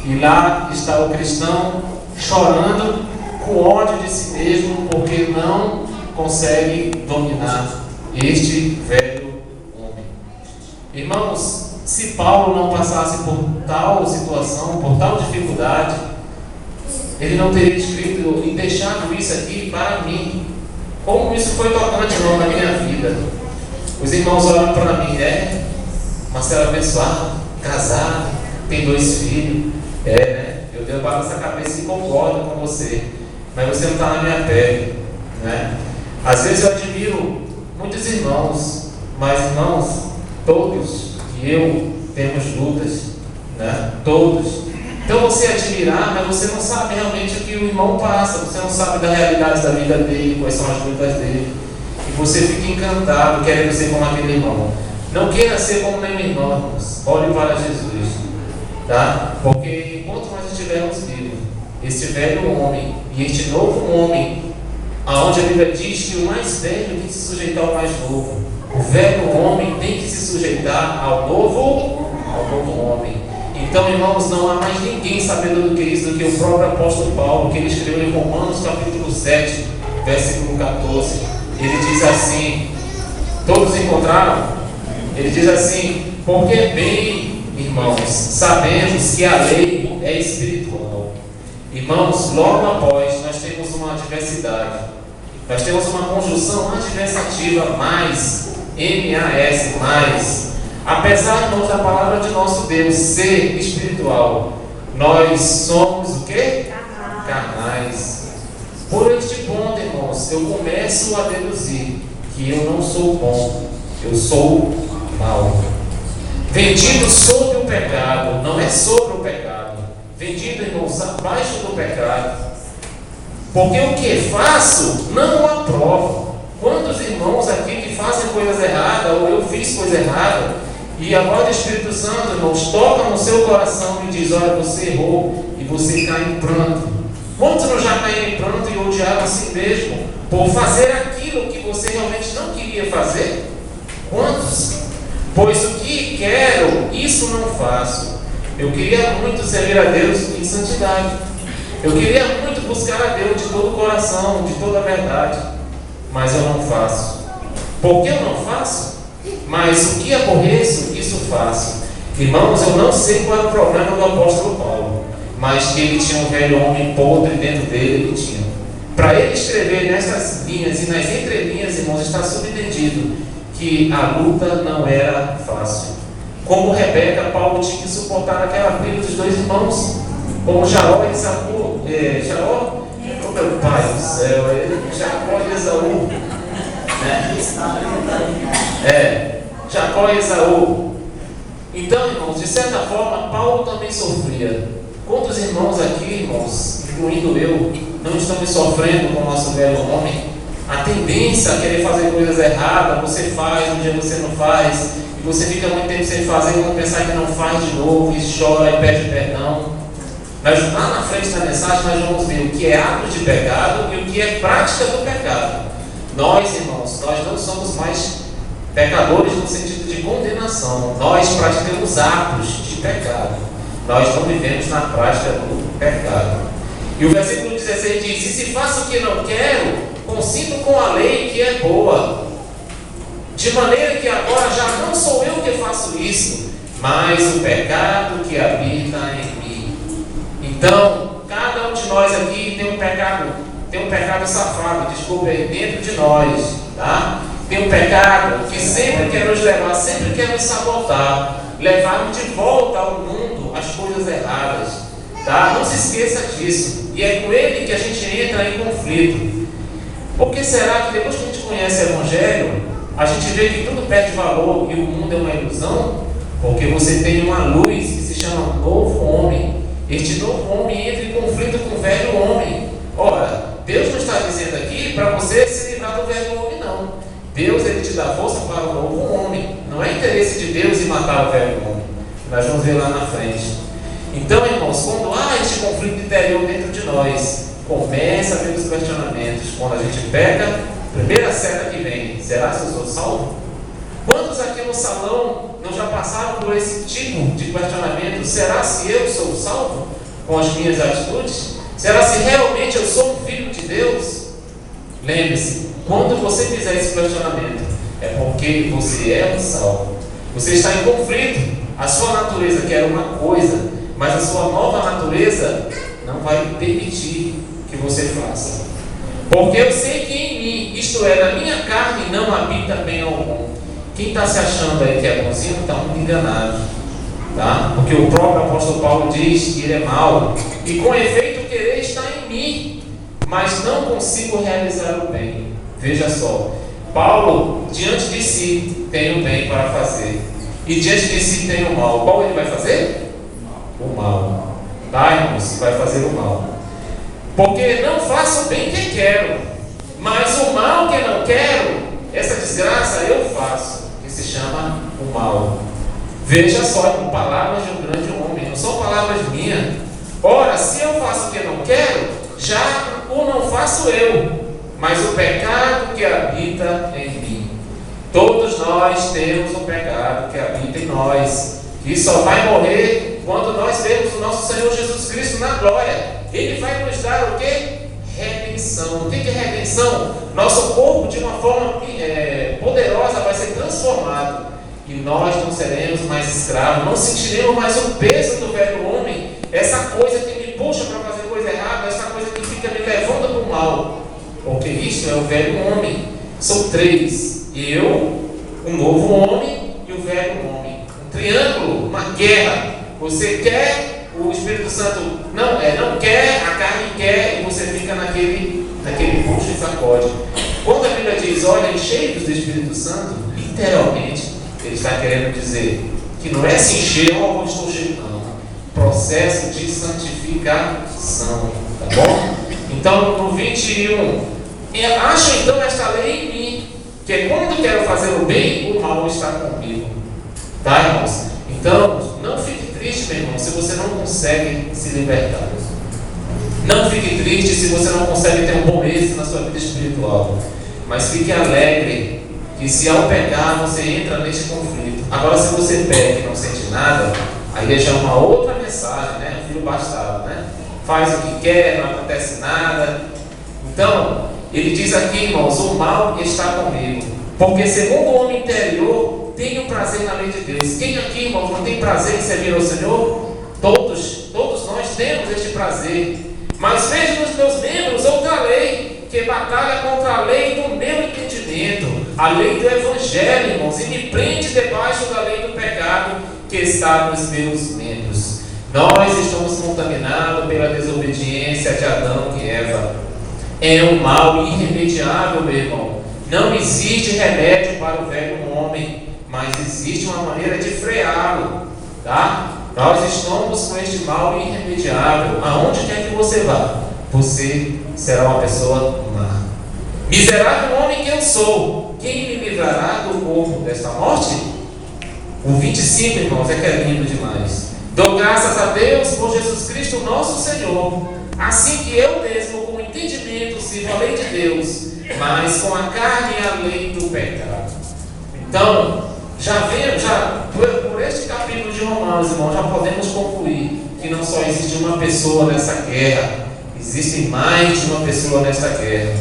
E lá está o cristão chorando com ódio de si mesmo, porque não consegue dominar este velho homem. Irmãos, se Paulo não passasse por tal situação, por tal dificuldade, ele não teria escrito e deixado isso aqui para mim. Como isso foi tocante, irmão, na minha vida. Os irmãos olham para mim, Marcelo abençoado, casado, tem 2 filhos, né? Eu balanço a cabeça e concordo com você, mas você não está na minha pele, né? Às vezes eu admiro muitos irmãos, mas irmãos, todos que eu temos lutas, né? Todos. Então você admirar, mas você não sabe realmente o que o irmão passa, você não sabe da realidade da vida dele, quais são as lutas dele, e você fica encantado, querendo ser como aquele irmão. Não queira ser como nenhum irmão, irmãos. Olhe para Jesus, tá? Porque enquanto nós estivermos vivos, este velho homem e este novo homem, aonde a Bíblia diz que o mais velho tem que se sujeitar ao mais novo, o velho homem tem que se sujeitar ao novo homem. Então, irmãos, não há mais ninguém sabedor do que isso do que o próprio apóstolo Paulo, que ele escreveu em Romanos capítulo 7, versículo 14. Ele diz assim, todos encontraram? Ele diz assim: porque bem, irmãos, sabemos que a lei é espiritual. Irmãos, logo após nós temos uma adversidade, nós temos uma conjunção adversativa, mais, M-A-S, mais. Apesar, irmãos, da palavra de nosso Deus ser espiritual, nós somos o quê? Carnais. Por este ponto, irmãos, eu começo a deduzir que eu não sou bom, eu sou mal. Vendido sobre o pecado, não é sobre o pecado. Vendido, irmãos, abaixo do pecado. Porque o que faço não o aprovo. Quantos irmãos aqui que fazem coisas erradas, ou eu fiz coisa errada, e agora o Espírito Santo, irmãos, toca no seu coração e diz: olha, você errou, e você cai em pranto. Quantos não já caíram em pranto e odiaram a si mesmo por fazer aquilo que você realmente não queria fazer? Quantos? Pois o que quero, isso não faço. Eu queria muito servir a Deus em santidade. Eu queria muito buscar a Deus de todo o coração, de toda a verdade. Mas eu não faço. Por que eu não faço? Mas o que aborreço, isso faço. Irmãos, eu não sei qual é o problema do apóstolo Paulo, mas que ele tinha um velho homem podre dentro dele, ele tinha. Para ele escrever nessas linhas e nas entrelinhas, irmãos, está subentendido que a luta não era fácil. Como Rebeca, Paulo tinha que suportar aquela briga dos 2 irmãos, como Jacó e Esaú. Jacó, oh meu pai do céu, Jacó e Esaú, né? Jacó e Esaú. Então, irmãos, de certa forma, Paulo também sofria. Quantos irmãos aqui, irmãos, incluindo eu, não estamos sofrendo com o nosso velho homem? A tendência a querer fazer coisas erradas, você faz, um dia você não faz, e você fica muito tempo sem fazer, quando pensar que não faz de novo, e chora e pede perdão. Mas lá na frente da mensagem nós vamos ver o que é ato de pecado e o que é prática do pecado. Nós, irmãos, nós não somos mais pecadores no sentido de condenação. Nós praticamos atos de pecado. Nós não vivemos na prática do pecado. E o versículo 16 diz: e se faço o que não quero, consinto com a lei que é boa, de maneira que agora já não sou eu que faço isso, mas o pecado que habita em mim. Então, cada um de nós aqui tem um pecado safado, desculpa aí, dentro de nós, tá? Tem um pecado que sempre quer nos levar, sempre quer nos sabotar, levar-nos de volta ao mundo, às coisas erradas, tá? Não se esqueça disso. E é com ele que a gente entra em conflito. Por que será que depois que a gente conhece o Evangelho, a gente vê que tudo perde valor e o mundo é uma ilusão? Porque você tem uma luz que se chama novo homem. Este novo homem entra em conflito com o velho homem. Ora, Deus não está dizendo aqui para você se livrar do velho homem, não. Deus, ele te dá força para o novo homem. Não é interesse de Deus em matar o velho homem. Nós vamos ver lá na frente. Então, irmãos, quando há este conflito interior dentro de nós, começa a vir os questionamentos. Quando a gente peca, primeira seta que vem: será que eu sou salvo? Quantos aqui no salão não já passaram por esse tipo de questionamento? Será se eu sou salvo com as minhas atitudes? Será se realmente eu sou um filho de Deus? Lembre-se, quando você fizer esse questionamento, é porque você é um salvo. Você está em conflito. A sua natureza quer uma coisa, mas a sua nova natureza não vai permitir que você faça. Porque eu sei que em mim, isto é, na minha carne, não habita bem algum. Quem está se achando aí que é bonzinho está muito enganado, tá? Porque o próprio apóstolo Paulo diz que ele é mau. E com efeito o querer está em mim, mas não consigo realizar o bem. Veja só, Paulo, diante de si, tem o bem para fazer. E diante de si tem o mal. Qual ele vai fazer? O mal. Tá, irmãos? Vai fazer o mal. Porque não faço o bem que quero, mas o mal que não quero, essa desgraça eu faço, que se chama o mal. Veja só, com palavras de um grande homem, não são palavras minhas. Ora, se eu faço o que não quero, já o não faço eu, mas o pecado que habita em mim. Todos nós temos um pecado que habita em nós, que só vai morrer quando nós vemos o nosso Senhor Jesus Cristo na glória. Ele vai nos dar o que? Redenção. O que é redenção? Nosso corpo, de uma forma poderosa, vai ser transformado. E nós não seremos mais escravos, não sentiremos mais o peso do velho homem, essa coisa que me puxa para fazer coisa errada, essa coisa que fica me levando para o mal. Porque isto é o velho homem. São três: eu, o novo homem e o velho homem. Um triângulo, uma guerra. Você quer, o Espírito Santo não quer, a carne quer, e você fica naquele puxa e sacode. Quando a Bíblia diz, olhem, cheios do Espírito Santo, literalmente, ele está querendo dizer que não é se encher, ou estou cheio, não. Processo de santificação, tá bom? Então, no 21, acho então esta lei em mim, que quando quero fazer o bem, o mal está comigo. Tá, irmãos? Então, não fique triste, meu irmão, se você não consegue se libertar. Não fique triste se você não consegue ter um bom êxito na sua vida espiritual. Mas fique alegre que se ao pecar você entra neste conflito. Agora, se você peca e não sente nada, aí já é uma outra mensagem, né? Filho bastardo, né? Faz o que quer, não acontece nada. Então, ele diz aqui, irmãos, o mal está comigo. Porque segundo o homem interior, tenho prazer na lei de Deus. Quem aqui, irmãos, não tem prazer em servir ao Senhor? Todos nós temos este prazer. Mas vejo nos meus membros outra lei, que batalha contra a lei do meu entendimento, a lei do Evangelho, irmãos, e me prende debaixo da lei do pecado que está nos meus membros. Nós estamos contaminados pela desobediência de Adão e Eva. É um mal irremediável, meu irmão. Não existe remédio para o velho homem, mas existe uma maneira de freá-lo, tá? Nós estamos com este mal irremediável. Aonde quer que você vá, você será uma pessoa má. Miserável homem que eu sou, quem me livrará do corpo desta morte? O 25, irmãos, é que é lindo demais. Dou graças a Deus por Jesus Cristo nosso Senhor, assim que eu mesmo com entendimento sirvo a lei de Deus, mas com a carne a lei do pecado. Então, por este capítulo de Romanos, irmão, já podemos concluir que não só existe uma pessoa nessa guerra, existe mais de uma pessoa nessa guerra.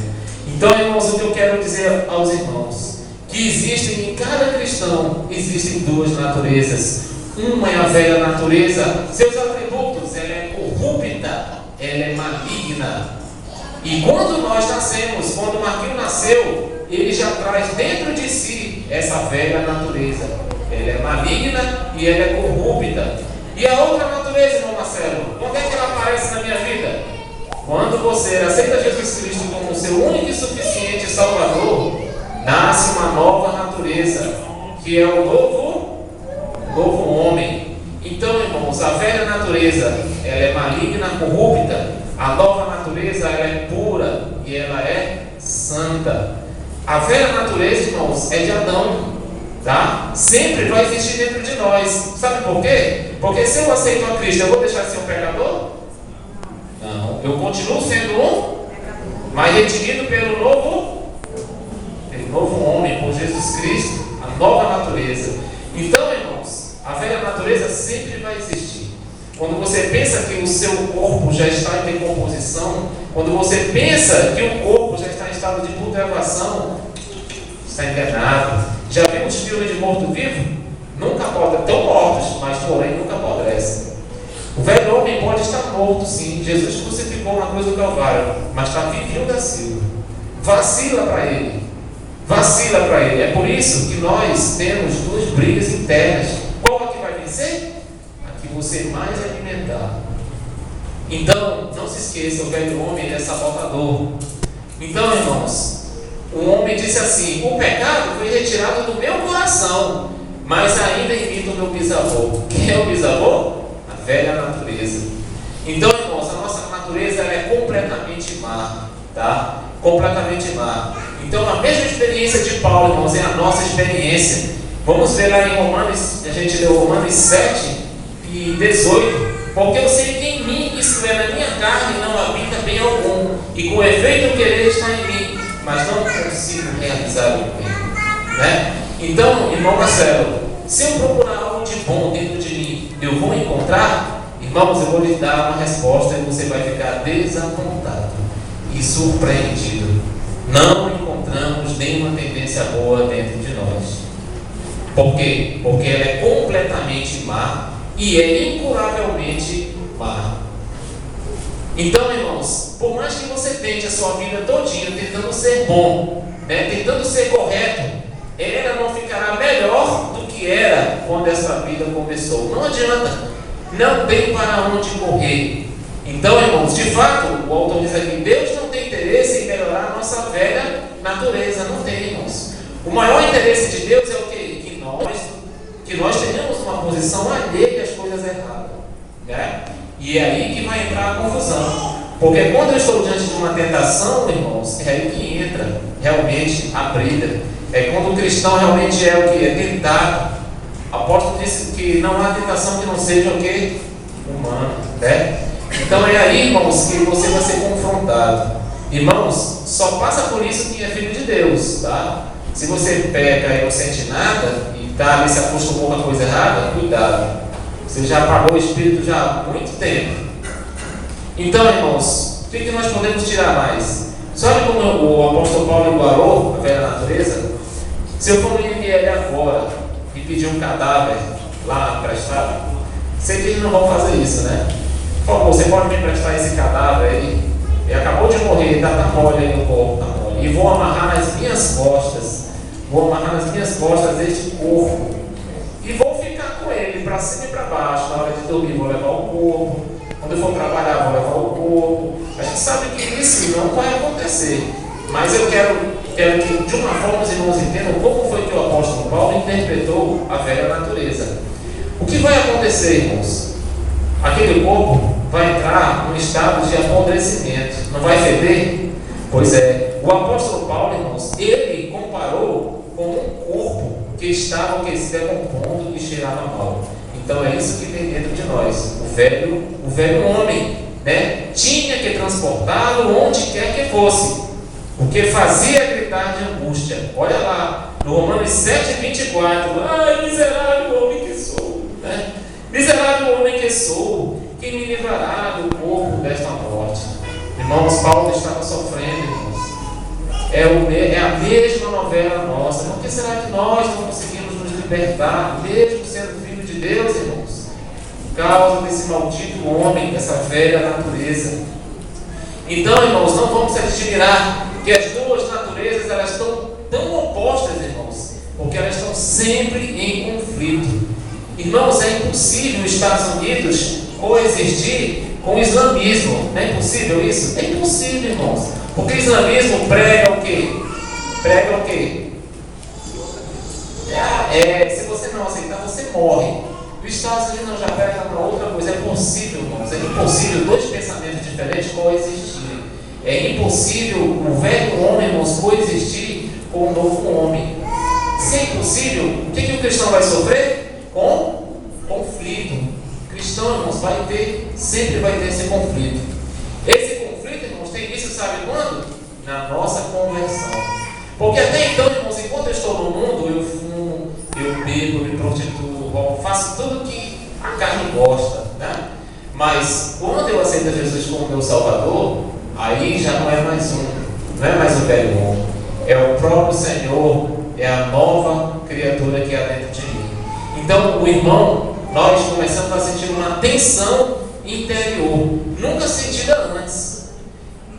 Então, irmãos, o que eu quero dizer aos irmãos, que existem em cada cristão, existem duas naturezas. Uma é a velha natureza, seus atributos, ela é corrupta, ela é maligna. E quando nós nascemos, quando Marquinhos nasceu, ele já traz dentro de si essa velha natureza. Ela é maligna e ela é corrupta. E a outra natureza, irmão Marcelo, quando é que ela aparece na minha vida? Quando você aceita Jesus Cristo como seu único e suficiente Salvador, nasce uma nova natureza, que é o novo homem. Então, irmãos, a velha natureza, ela é maligna, corrupta. A nova natureza, ela é pura e ela é santa. A velha natureza, irmãos, é de Adão, tá? Sempre vai existir dentro de nós. Sabe por quê? Porque se eu aceito a Cristo, eu vou deixar de ser um pecador? Não, eu continuo sendo um, mas redimido pelo novo homem, por Jesus Cristo, a a nova natureza. Então, irmãos, a velha natureza sempre vai existir. Quando você pensa que o seu corpo já está em decomposição, quando você pensa que o corpo já está em estado de putrefação, está enganado. Já viu os filmes de morto-vivo? Nunca apodrecem, estão mortos, mas porém nunca apodrecem. O velho homem pode estar morto, sim. Jesus crucificou na cruz do Calvário, mas está vivinho da Silva. Vacila para ele. Vacila para ele. É por isso que nós temos duas brigas internas. Qual é que vai vencer? A que você mais alimentar. Então, não se esqueça, o velho homem é sabotador. Então, irmãos, o homem disse assim: o pecado foi retirado do meu coração, mas ainda imita o meu bisavô. Quem é o bisavô? A velha natureza. Então, irmãos, a nossa natureza ela é completamente má, tá? Completamente má. Então, a mesma experiência de Paulo, irmãos, é a nossa experiência. Vamos ver lá em Romanos, a gente leu Romanos 7 e 18. Porque eu sei que em mim, isso é, na minha carne, não habita bem algum, e com efeito o querer está em mim, mas não consigo realizar o bem, né? Então, irmão Marcelo, se eu procurar algo de bom dentro de mim, eu vou encontrar? Irmãos, eu vou lhe dar uma resposta e você vai ficar desapontado e surpreendido. Não encontramos nenhuma tendência boa dentro de nós. Por quê? Porque ela é completamente má e é incuravelmente má. Então, irmãos, por mais que você tente a sua vida todinha tentando ser bom, né, tentando ser correto, ela não ficará melhor do que era quando essa vida começou. Não adianta, não tem para onde correr. Então, irmãos, de fato, o autor diz aqui: Deus não tem interesse em melhorar a nossa velha natureza. Não tem, irmãos. O maior interesse de Deus é o quê? Que nós tenhamos uma posição alheia às coisas erradas, né? E é aí que vai entrar a confusão. Porque quando eu estou diante de uma tentação, irmãos, é aí que entra realmente a briga. É quando o cristão realmente é o que? É tentado. O apóstolo disse que não há tentação que não seja o que? Humana, né? Então é aí, irmãos, que você vai ser confrontado. Irmãos, só passa por isso quem é filho de Deus, tá? Se você peca e não sente nada e está ali se acostumou com a coisa errada, cuidado. Você já apagou o espírito já há muito tempo. Então, irmãos, o que nós podemos tirar mais? Sabe como o apóstolo Paulo igualou a velha natureza? Se eu for no IML agora e pedir um cadáver lá emprestado, sei que eles não vão fazer isso, né? Por favor, você pode me emprestar esse cadáver aí? Ele acabou de morrer, tá mole aí no corpo, tá mole. E vou amarrar nas minhas costas. Vou amarrar nas minhas costas este corpo. E vou ficar com ele para cima e para baixo. Na hora de dormir, vou levar o corpo. Quando eu for trabalhar, vou levar o corpo. A gente sabe que isso não vai acontecer. Mas eu quero que, de uma forma, os irmãos entendam como foi que o apóstolo Paulo interpretou a velha natureza. O que vai acontecer, irmãos? Aquele corpo vai entrar num estado de apodrecimento. Não vai feder? Pois é. O apóstolo Paulo, irmãos, ele comparou com um corpo que estava se decompondo e cheirava mal. Então é isso que tem dentro de nós. O velho homem, né? Tinha que transportá-lo onde quer que fosse. O que fazia gritar de angústia. Olha lá, no Romanos 7:24. Ai, miserável homem que sou, né? Miserável homem que sou, quem me livrará do corpo desta morte? Irmãos, Paulo estava sofrendo, irmãos. É a mesma novela nossa. Por que será que nós não conseguimos nos libertar, mesmo sendo filho de Deus, irmãos? Por causa desse maldito homem, dessa velha natureza. Então, irmãos, não vamos se admirar que as duas naturezas elas estão tão opostas, irmãos, porque elas estão sempre em conflito. Irmãos, é impossível os Estados Unidos coexistir com o islamismo. Não é impossível isso? É impossível, irmãos. Porque o islamismo prega o quê? Prega o quê? Se você não aceitar, você morre. Os Estados Unidos não já prega para outra coisa. É possível, irmãos. É impossível dois pensamentos diferentes coexistirem. É impossível o velho homem, irmãos, coexistir com o novo homem. Se é impossível, o que o cristão vai sofrer? Com conflito. O cristão, irmãos, sempre vai ter esse conflito. Esse conflito, irmãos, tem início, sabe quando? Na nossa conversão. Porque até então, irmãos, enquanto eu estou no mundo, eu fumo, bebo, me prostituo, roubo, faço tudo que a carne gosta, né? Mas quando eu aceito Jesus como meu Salvador, aí já não é mais um velho homem, é o próprio Senhor, é a nova criatura que há dentro de mim. Então, o irmão, nós começamos a sentir uma tensão interior, nunca sentida antes.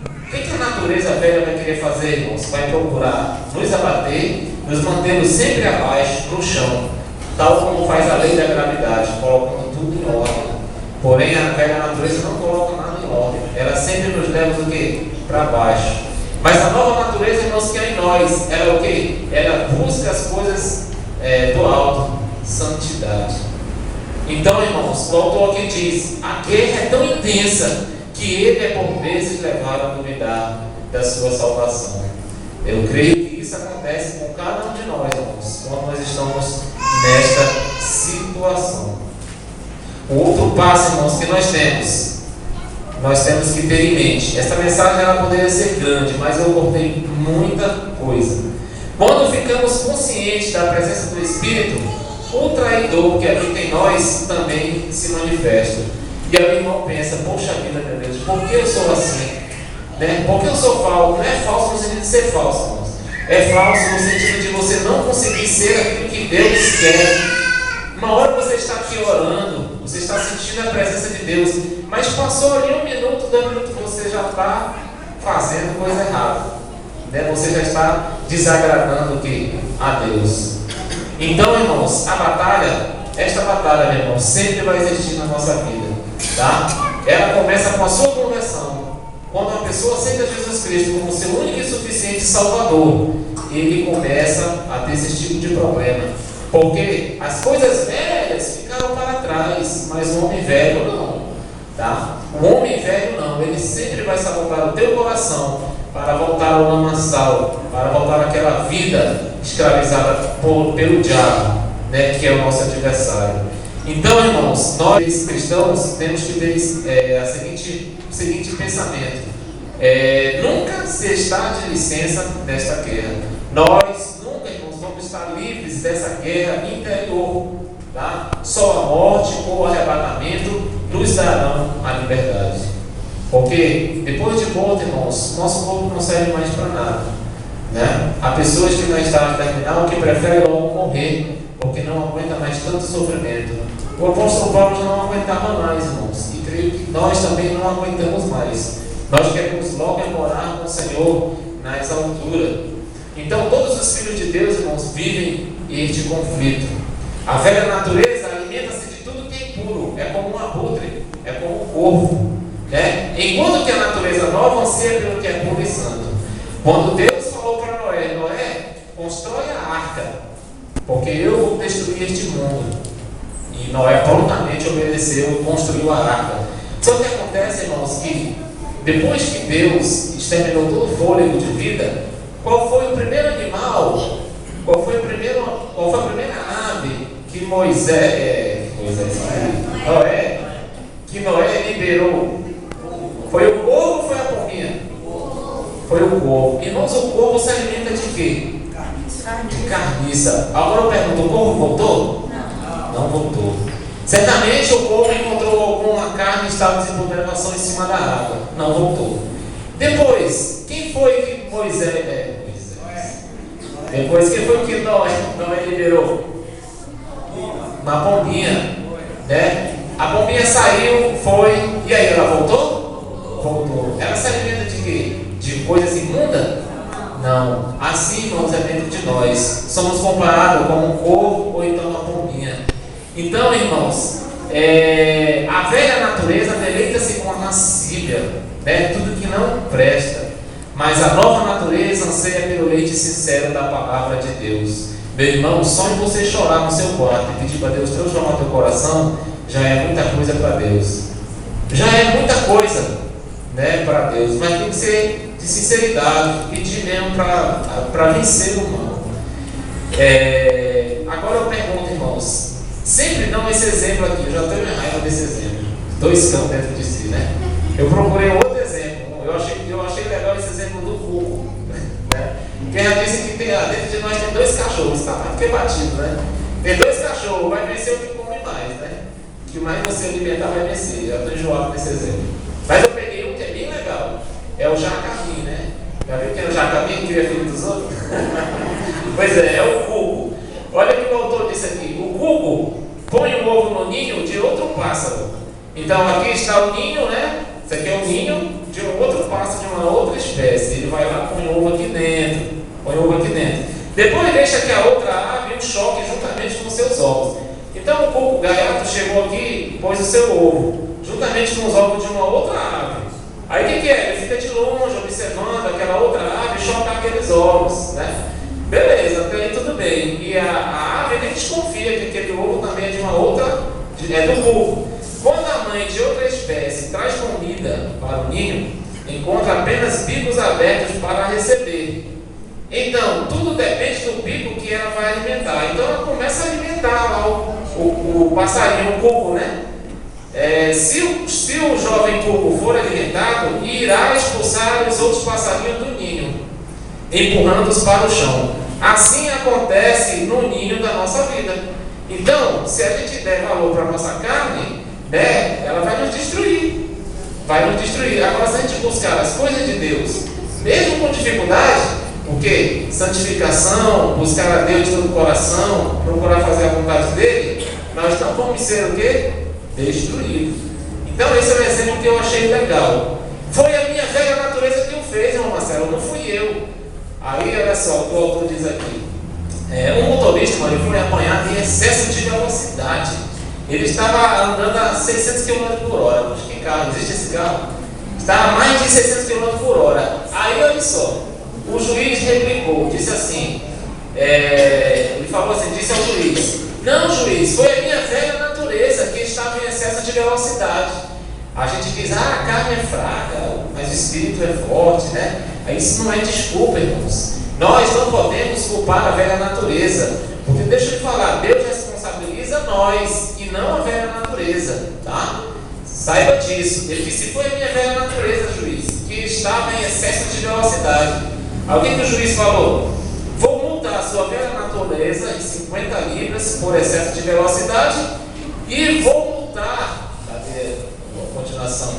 O que a natureza velha vai querer fazer, irmãos? Vai procurar nos abater, nos mantendo sempre abaixo, no chão, tal como faz a lei da gravidade, colocando tudo em ordem. Porém, a velha natureza não coloca nada em ordem, ela sempre nos leva o quê? Para baixo. Mas a nova natureza, irmãos, que é em nós, ela é o quê? Ela busca as coisas do alto, santidade. Então, irmãos, o autor aqui diz: a guerra é tão intensa que ele é por vezes levado a duvidar da sua salvação. Eu creio que isso acontece com cada um de nós, irmãos, quando nós estamos nesta situação. O outro passo, irmãos, que nós temos que ter em mente. Esta mensagem ela poderia ser grande, mas eu cortei muita coisa. Quando ficamos conscientes da presença do Espírito, o traidor que habita em nós também se manifesta. E aí o irmão pensa: poxa vida, meu Deus, por que eu sou assim? Né? Por que eu sou falso? Não é falso no sentido de ser falso, irmãos. É falso no sentido de você não conseguir ser aquilo que Deus quer. Uma hora você está aqui orando, você está sentindo a presença de Deus, mas passou ali 1 minuto, 2 minutos, você já está fazendo coisa errada, né? Você já está desagradando o quê? A Deus. Então, irmãos, esta batalha, meu irmão, sempre vai existir na nossa vida, tá? Ela começa com a sua conversão. Quando uma pessoa aceita Jesus Cristo como seu único e suficiente Salvador, ele começa a ter esse tipo de problema. Porque as coisas velhas ficaram para trás, mas o homem velho não, tá? O homem velho não, ele sempre vai sabotar o teu coração para voltar ao lamaçal, para voltar àquela vida escravizada pelo diabo, né, que é o nosso adversário. Então, irmãos, nós cristãos temos que ter o seguinte pensamento: nunca se está de licença desta guerra. Nós nunca, irmãos, vamos estar livres dessa guerra interior, tá? Só a morte ou o arrebatamento nos darão a liberdade. Porque depois de morto, irmãos, nosso corpo não serve mais para nada, né? Há pessoas que na estágio terminal que preferem logo morrer, porque não aguenta mais tanto sofrimento. O apóstolo Paulo já não aguentava mais, irmãos, e creio que nós também não aguentamos mais. Nós queremos logo morar com o Senhor nas alturas. Então todos os filhos de Deus, irmãos, vivem este conflito. A velha natureza alimenta-se de tudo que é impuro, é como um abutre, é como um corvo, né? Enquanto que a natureza nova anseia pelo que é puro e santo. Quando Deus falou para Noé: Noé, constrói a arca, porque eu vou destruir este mundo. E Noé prontamente obedeceu e construiu a arca. Só que acontece, irmãos, que depois que Deus exterminou todo o fôlego de vida, qual foi o primeiro animal? Qual foi a primeira ave que Noé liberou? Foi o corvo ou foi a pombinha? Foi o corvo. Irmãos, o corvo se alimenta de quê? De carniça. Agora eu pergunto: o corvo voltou? Não voltou. Certamente o corvo encontrou alguma carne e estava desenvolvendo relação em cima da água. Não voltou. Depois, quem foi que Depois, quem foi que Noé liberou? Uma pombinha, né? A pombinha saiu, foi, e aí ela voltou? Voltou. Ela se alimenta de quê? De coisas imundas? Não. Assim, irmãos, é dentro de nós. Somos comparados com um corvo ou então uma pombinha. Então, irmãos, a velha natureza deleita-se com a lascívia, né? Tudo que não presta. Mas a nova natureza anseia pelo leite sincero da palavra de Deus. Meu irmão, só em você chorar no seu quarto e pedir para Deus transformar teu coração, já é muita coisa para Deus. Já é muita coisa, né, para Deus. Mas tem que ser de sinceridade, pedir mesmo para vencer o mal. Agora eu pergunto, irmãos, sempre dão esse exemplo aqui. Eu já tenho minha raiva desse exemplo. 2 cães dentro de si, né? Eu procurei outro exemplo. Eu achei legal esse exemplo do vulgo, né? Porque ela disse que dentro de nós tem 2 cachorros, tá mais do que batido, né? Tem 2 cachorros, vai vencer o que come mais, né? O que mais você alimentar vai vencer. Já estou enjoado desse exemplo. Mas eu peguei um que é bem legal. É o jacami, né? Já viu que é o jacami que cria filho dos outros? Pois é o cuco. Olha o que o autor disse aqui. O cuco põe o ovo no ninho de outro pássaro. Então aqui está o ninho, né? Isso aqui é o ninho de um outro pássaro, de uma outra espécie. Ele vai lá e põe o ovo aqui dentro. Põe o ovo aqui dentro. Depois deixa que a outra ave o choque juntamente com os seus ovos. Então o cuco gaiato chegou aqui e pôs o seu ovo, juntamente com os ovos de uma outra ave. Aí o que é? Ele fica de longe, observando aquela outra ave chocar aqueles ovos, né? Beleza, até aí tudo bem. E a ave nem desconfia que aquele ovo também é de uma outra, é do cuco. Quando a mãe de outra espécie traz comida para o ninho, encontra apenas bicos abertos para receber. Então, tudo depende do bico que ela vai alimentar. Então, ela começa a alimentar lá o passarinho, o cuco, né? Se o jovem cuco for alimentado, irá expulsar os outros passarinhos do ninho, empurrando-os para o chão. Assim acontece no ninho da nossa vida. Então, se a gente der valor para a nossa carne, né, ela vai nos destruir. Vai nos destruir. Agora, se a gente buscar as coisas de Deus, mesmo com dificuldade, porque santificação, buscar a Deus de todo o coração, procurar fazer a vontade dele, nós não vamos ser o quê? Destruídos. Então esse é um exemplo que eu achei legal. Foi a minha velha natureza que o fez, irmão Marcelo, não fui eu. Aí olha só o que o autor diz aqui. Um motorista, ele foi apanhado em excesso de velocidade. Ele estava andando a 600 km por hora. Acho que carro, existe esse carro? Estava a mais de 600 km por hora. Aí olha só. O juiz replicou, disse assim, ele falou assim, disse ao juiz: não, juiz, foi a minha velha natureza que estava em excesso de velocidade. A gente diz, a carne é fraca, mas o espírito é forte, né? Isso não é desculpa, irmãos. Nós não podemos culpar a velha natureza, porque deixa eu te falar, Deus responsabiliza nós e não a velha natureza, tá? Saiba disso. Ele disse, foi a minha velha natureza, juiz, que estava em excesso de velocidade. Alguém que o juiz falou: vou multar a sua velha natureza em 50 libras por excesso de velocidade e vou multar, cadê a continuação?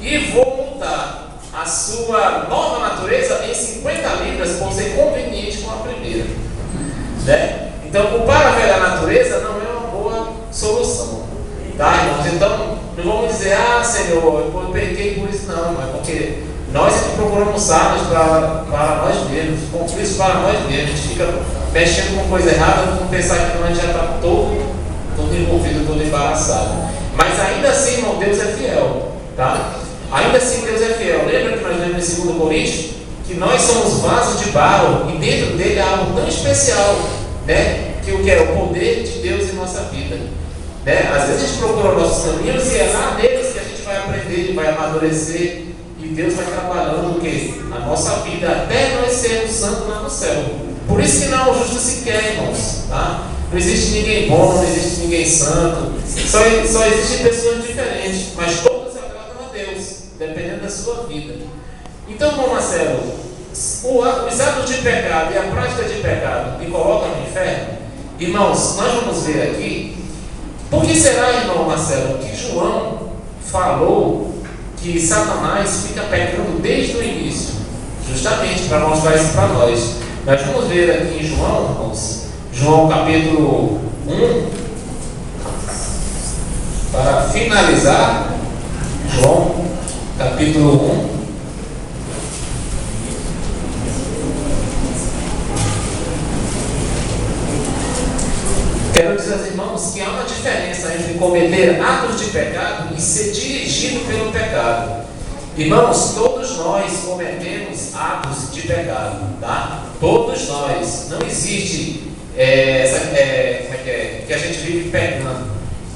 E vou multar a sua nova natureza em 50 libras por ser conveniente com a primeira, né? Então, culpar a velha natureza não é uma boa solução, tá, irmãos? Então, não vamos dizer, Senhor, eu pequei por isso, não, mas porque nós é que procuramos sábios para nós mesmos, conflitos para nós mesmos. A gente fica mexendo com coisa errada, vamos pensar que nós já está todo envolvido, todo embaraçado. Mas ainda assim, irmão, Deus é fiel, tá? Ainda assim Deus é fiel. Lembra que nós lemos em 2 Coríntios que nós somos vasos de barro e dentro dele há algo tão especial, né? Que o que é o poder de Deus em nossa vida, né? Às vezes a gente procura nossos caminhos e é lá neles que a gente vai aprender, vai amadurecer. E Deus vai trabalhando o quê? A nossa vida até nós sermos santos lá no céu. Por isso que não há o justo sequer, irmãos, tá? Não existe ninguém bom, não existe ninguém santo. Só existem pessoas diferentes, mas todas agradam a Deus, dependendo da sua vida. Então, irmão Marcelo, os atos de pecado e a prática de pecado me colocam no inferno? Irmãos, nós vamos ver aqui. Por que será, irmão Marcelo, que João falou que Satanás fica pecando desde o início? Justamente para mostrar isso para nós. Nós vamos ver aqui em João, irmãos, João capítulo 1, para finalizar, João capítulo 1. Quero dizer aos irmãos que há uma diferença entre cometer atos de pecado e ser dirigido pelo pecado. Irmãos, todos nós cometemos atos de pecado, tá? Todos nós. Não existe que a gente vive pecando.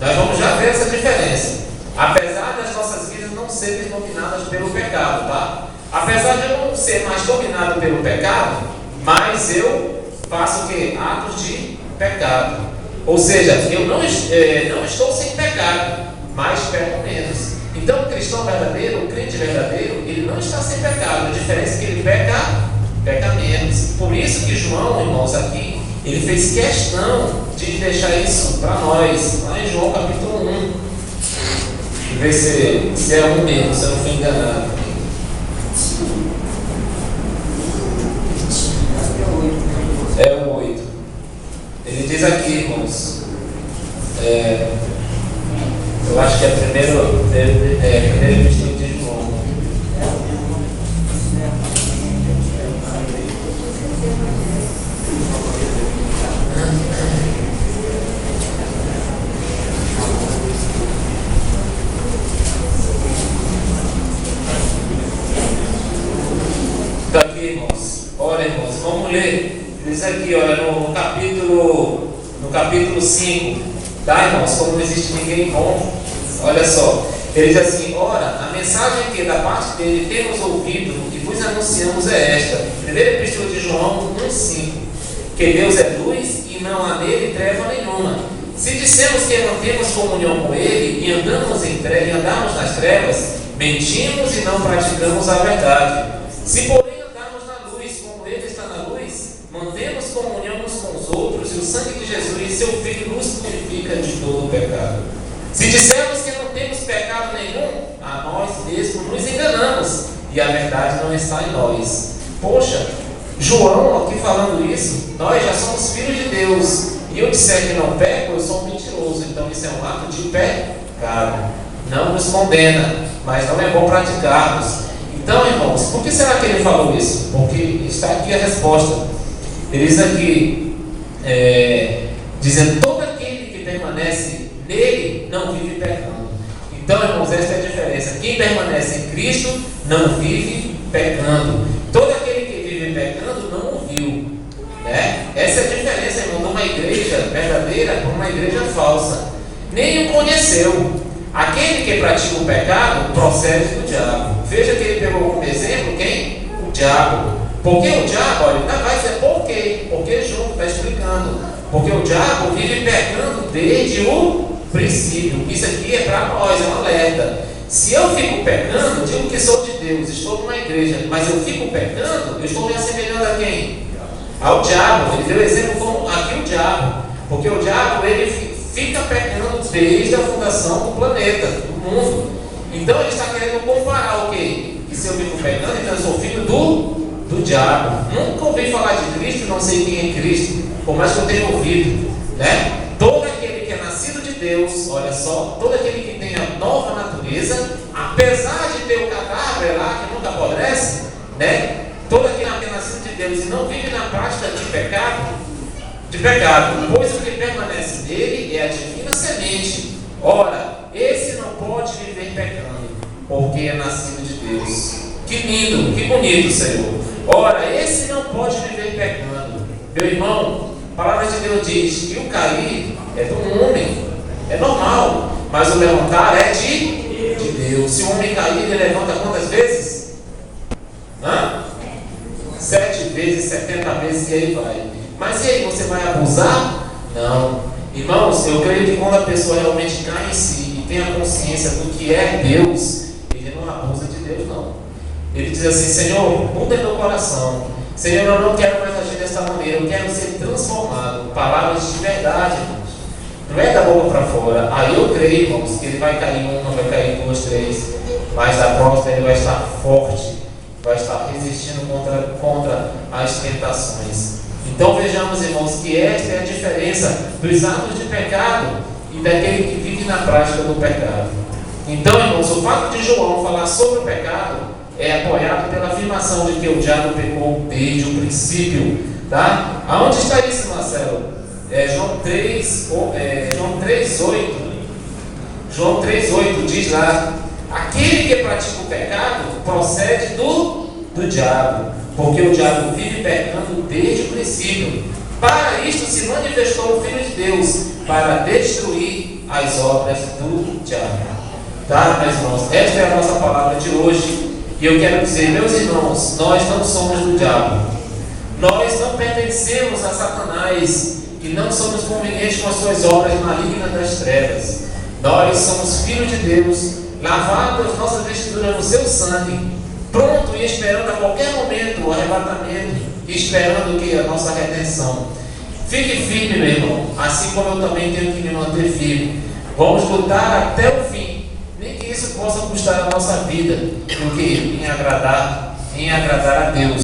Nós vamos já ver essa diferença. Apesar das nossas vidas não serem dominadas pelo pecado, tá? Apesar de eu não ser mais dominado pelo pecado, mas eu faço o quê? Atos de pecado. Ou seja, eu não estou sem pecado, mas peco menos. Então o cristão verdadeiro, o crente verdadeiro, ele não está sem pecado. A diferença é que ele peca menos. Por isso que João, irmãos, aqui, ele fez questão de deixar isso para nós, lá em João capítulo 1. Vê se é 1 mesmo, se eu não fui enganado. É o 8. Ele diz aqui, irmãos, eu acho que é primeiro epístola de João. Está aqui, irmãos. Olha, irmãos, vamos ler. Diz aqui, olha, no capítulo 5, tá, irmãos? Como não existe ninguém bom, olha só. Ele diz assim: ora, a mensagem que da parte dele temos ouvido e vos anunciamos é esta. Primeira epístola de João 1,5: que Deus é luz e não há nele treva nenhuma. Se dissemos que mantemos comunhão com ele e andamos nas trevas, mentimos e não praticamos a verdade. Se porém andarmos na luz, como ele está na luz, mantemos comunhão uns com os outros, e o sangue de Jesus, seu Filho, nos purifica de todo o pecado. Se dissermos que não temos pecado nenhum, a nós mesmos nos enganamos, e a verdade não está em nós. Poxa, João aqui falando isso, nós já somos filhos de Deus, e eu disser que não peco, eu sou um mentiroso. Então isso é um ato de pecado. Não nos condena, mas não é bom praticarmos. Então, irmãos, por que será que ele falou isso? Porque está aqui a resposta. Ele diz aqui, dizendo: todo aquele que permanece nele não vive pecando. Então, irmãos, esta é a diferença. Quem permanece em Cristo não vive pecando. Todo aquele que vive pecando não ouviu, né? Essa é a diferença, irmão, de uma igreja verdadeira para uma igreja falsa. Nem o conheceu. Aquele que pratica o pecado procede do diabo. Veja que ele pegou como exemplo quem? O diabo. Porque o diabo, olha, não vai dizer por quê? Porque junto está explicando. Porque o diabo vive pecando desde o princípio. Isso aqui é para nós, é um alerta. Se eu fico pecando, digo que sou de Deus, estou numa igreja, mas eu fico pecando, eu estou me assemelhando a quem? Ao diabo. Ele deu exemplo como aqui o diabo. Porque o diabo, ele fica pecando desde a fundação do planeta, do mundo. Então ele está querendo comparar o quê? Que se eu vivo pecando, então eu sou filho do diabo. Nunca ouvi falar de Cristo, não sei quem é Cristo, por mais que eu tenha ouvido, né? Todo aquele que é nascido de Deus, olha só, todo aquele que tem a nova natureza, apesar de ter o cadáver lá que nunca apodrece, né? Todo aquele que é nascido de Deus e não vive na prática de pecado, pois o que permanece nele é a divina semente. Ora, esse não pode viver pecando, porque é nascido de Deus. Que lindo, que bonito, Senhor. Ora, esse não pode viver pecando. Meu irmão, a palavra de Deus diz que o cair é do homem, é normal, mas o levantar é de Deus. Se o homem cair, ele levanta quantas vezes? 7 vezes, 70 vezes, e aí vai. Mas e aí, você vai abusar? Não. Irmãos, eu creio que quando a pessoa realmente cai em si e tem a consciência do que é Deus, ele não abusa de Deus, não. Ele diz assim: Senhor, muda meu coração. Senhor, eu não quero mais agir desta maneira, eu quero ser transformado. Palavras de verdade, irmãos. Não é da boca para fora. Aí eu creio, irmãos, que ele vai cair uma, vai cair 2, 3, mas da próxima ele vai estar forte, vai estar resistindo contra as tentações. Então vejamos, irmãos, que esta é a diferença dos atos de pecado e daquele que vive na prática do pecado. Então, irmãos, o fato de João falar sobre o pecado é apoiado pela afirmação de que o diabo pecou desde o princípio, tá? Aonde está isso, Marcelo? João 3:8. João 3:8 diz lá: aquele que pratica o pecado procede do diabo, porque o diabo vive pecando desde o princípio. Para isto se manifestou o Filho de Deus, para destruir as obras do diabo. Tá, meus irmãos? Esta é a nossa palavra de hoje. E eu quero dizer, meus irmãos, nós não somos do diabo. Nós não pertencemos a Satanás e não somos convenientes com as suas obras malignas das trevas. Nós somos filhos de Deus, lavados as nossas vestiduras no seu sangue, pronto e esperando a qualquer momento o arrebatamento, e esperando que a nossa redenção. Fique firme, meu irmão, assim como eu também tenho que me manter firme. Vamos lutar até o fim, nem que isso possa custar a nossa vida, porque em agradar a Deus.